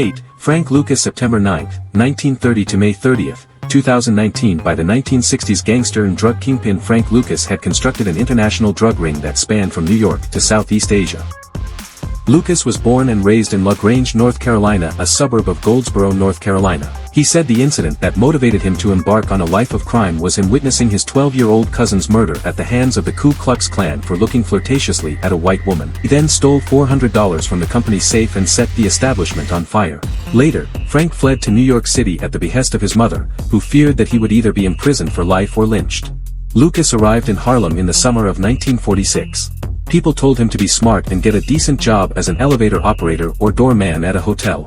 8. Frank Lucas September 9, 1930 to May 30, 2019. By the 1960s, gangster and drug kingpin Frank Lucas had constructed an international drug ring that spanned from New York to Southeast Asia. Lucas was born and raised in LaGrange, North Carolina, a suburb of Goldsboro, North Carolina. He said the incident that motivated him to embark on a life of crime was him witnessing his 12-year-old cousin's murder at the hands of the Ku Klux Klan for looking flirtatiously at a white woman. He then stole $400 from the company's safe and set the establishment on fire. Later, Frank fled to New York City at the behest of his mother, who feared that he would either be imprisoned for life or lynched. Lucas arrived in Harlem in the summer of 1946. People told him to be smart and get a decent job as an elevator operator or doorman at a hotel.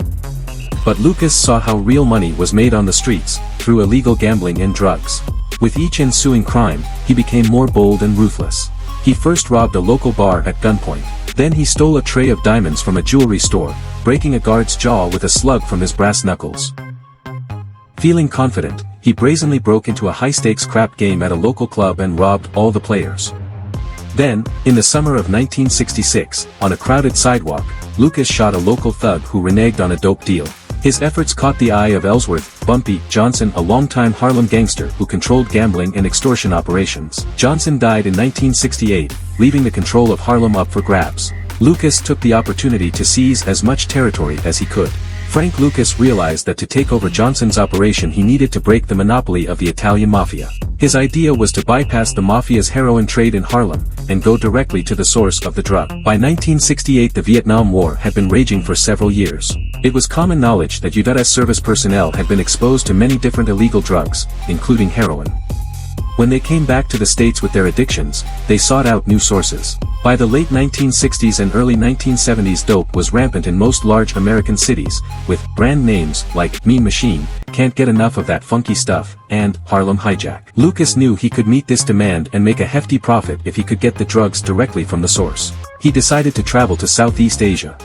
But Lucas saw how real money was made on the streets, through illegal gambling and drugs. With each ensuing crime, he became more bold and ruthless. He first robbed a local bar at gunpoint. Then he stole a tray of diamonds from a jewelry store, breaking a guard's jaw with a slug from his brass knuckles. Feeling confident, he brazenly broke into a high-stakes crap game at a local club and robbed all the players. Then, in the summer of 1966, on a crowded sidewalk, Lucas shot a local thug who reneged on a dope deal. His efforts caught the eye of Ellsworth "Bumpy" Johnson, a longtime Harlem gangster who controlled gambling and extortion operations. Johnson died in 1968, leaving the control of Harlem up for grabs. Lucas took the opportunity to seize as much territory as he could. Frank Lucas realized that to take over Johnson's operation he needed to break the monopoly of the Italian mafia. His idea was to bypass the mafia's heroin trade in Harlem, and go directly to the source of the drug. By 1968 the Vietnam War had been raging for several years. It was common knowledge that U.S. service personnel had been exposed to many different illegal drugs, including heroin. When they came back to the States with their addictions, they sought out new sources. By the late 1960s and early 1970s dope was rampant in most large American cities, with brand names like Mean Machine, Can't Get Enough of That Funky Stuff, and Harlem Hijack. Lucas knew he could meet this demand and make a hefty profit if he could get the drugs directly from the source. He decided to travel to Southeast Asia.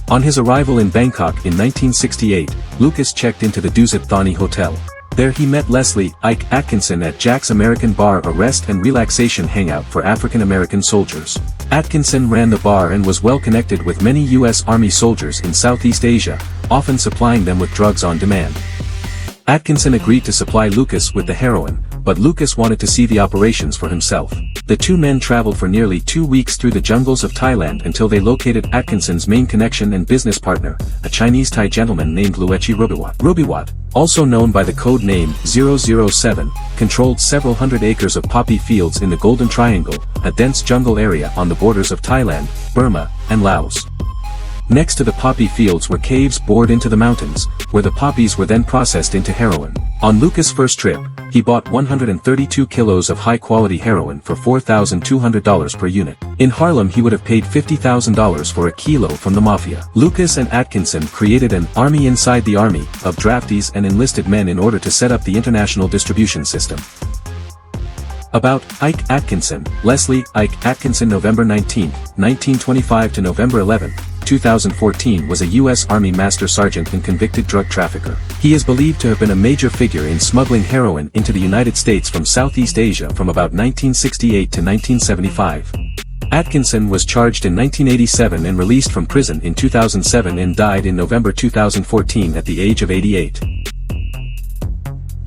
On his arrival in Bangkok in 1968, Lucas checked into the Dusit Thani Hotel. There he met Leslie "Ike" Atkinson at Jack's American Bar, a rest and relaxation hangout for African American soldiers. Atkinson ran the bar and was well connected with many U.S. Army soldiers in Southeast Asia, often supplying them with drugs on demand. Atkinson agreed to supply Lucas with the heroin, but Lucas wanted to see the operations for himself. The two men traveled for nearly 2 weeks through the jungles of Thailand until they located Atkinson's main connection and business partner, a Chinese Thai gentleman named Luechi Rubiwat. Rubiwat, also known by the code name 007, controlled several hundred acres of poppy fields in the Golden Triangle, a dense jungle area on the borders of Thailand, Burma, and Laos. Next to the poppy fields were caves bored into the mountains, where the poppies were then processed into heroin. On Lucas' first trip, he bought 132 kilos of high-quality heroin for $4,200 per unit. In Harlem he would have paid $50,000 for a kilo from the mafia. Lucas and Atkinson created an "army inside the army" of draftees and enlisted men in order to set up the international distribution system. About Ike Atkinson. Leslie "Ike" Atkinson, November 19, 1925 to November 11, 2014, was a U.S. Army Master Sergeant and convicted drug trafficker. He is believed to have been a major figure in smuggling heroin into the United States from Southeast Asia from about 1968 to 1975. Atkinson was charged in 1987 and released from prison in 2007 and died in November 2014 at the age of 88.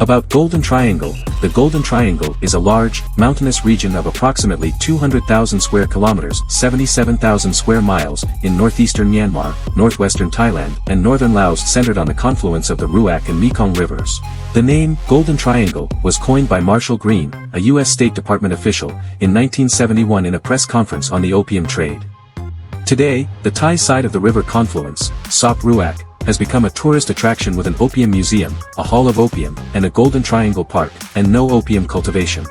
About Golden Triangle. The Golden Triangle is a large, mountainous region of approximately 200,000 square kilometers, 77,000 square miles, in northeastern Myanmar, northwestern Thailand, and northern Laos, centered on the confluence of the Ruak and Mekong rivers. The name Golden Triangle was coined by Marshall Green, a U.S. State Department official, in 1971 in a press conference on the opium trade. Today, the Thai side of the river confluence, Sop Ruak, has become a tourist attraction with an opium museum, a hall of opium, and a Golden Triangle Park, and no opium cultivation.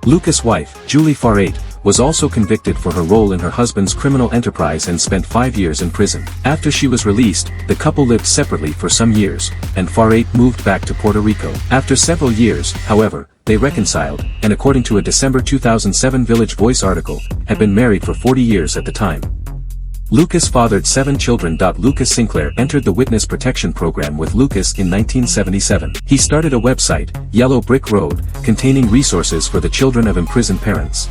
Lucas' wife, Julie Farate, was also convicted for her role in her husband's criminal enterprise and spent 5 years in prison. After she was released, the couple lived separately for some years, and Farate moved back to Puerto Rico. After several years, however, they reconciled, and according to a December 2007 Village Voice article, had been married for 40 years at the time. Lucas fathered 7 children. Lucas Sinclair entered the Witness Protection Program with Lucas in 1977. He started a website, Yellow Brick Road, containing resources for the children of imprisoned parents.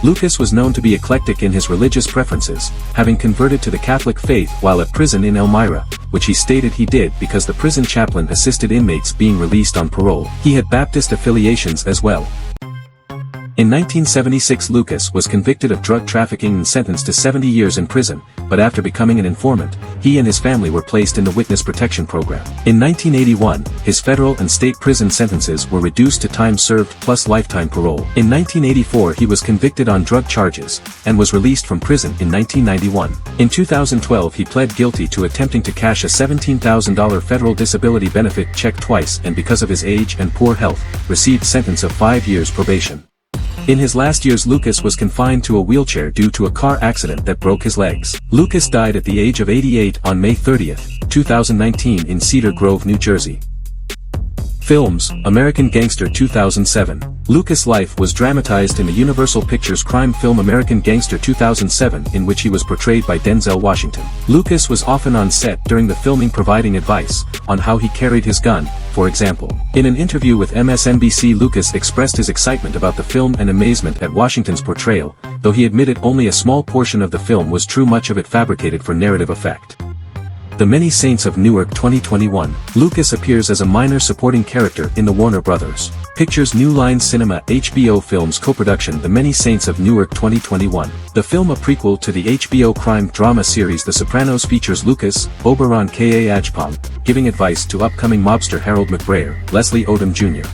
Lucas was known to be eclectic in his religious preferences, having converted to the Catholic faith while at prison in Elmira, which he stated he did because the prison chaplain assisted inmates being released on parole. He had Baptist affiliations as well. In 1976 Lucas was convicted of drug trafficking and sentenced to 70 years in prison, but after becoming an informant, he and his family were placed in the Witness Protection Program. In 1981, his federal and state prison sentences were reduced to time served plus lifetime parole. In 1984 he was convicted on drug charges, and was released from prison in 1991. In 2012 he pled guilty to attempting to cash a $17,000 federal disability benefit check twice and because of his age and poor health, received sentence of 5 years probation. In his last years Lucas was confined to a wheelchair due to a car accident that broke his legs. Lucas died at the age of 88 on May 30, 2019 in Cedar Grove, New Jersey. Films, American Gangster 2007. Lucas' life was dramatized in the Universal Pictures crime film American Gangster 2007 in which he was portrayed by Denzel Washington. Lucas was often on set during the filming providing advice on how he carried his gun, for example. In an interview with MSNBC Lucas expressed his excitement about the film and amazement at Washington's portrayal, though he admitted only a small portion of the film was true, much of it fabricated for narrative effect. The Many Saints of Newark 2021. Lucas appears as a minor supporting character in the Warner Bros. Pictures New Line Cinema HBO Films co-production The Many Saints of Newark 2021. The film, a prequel to the HBO crime drama series The Sopranos, features Lucas, Oberon Ka Ajpong, giving advice to upcoming mobster Harold McBrayer, Leslie Odom Jr.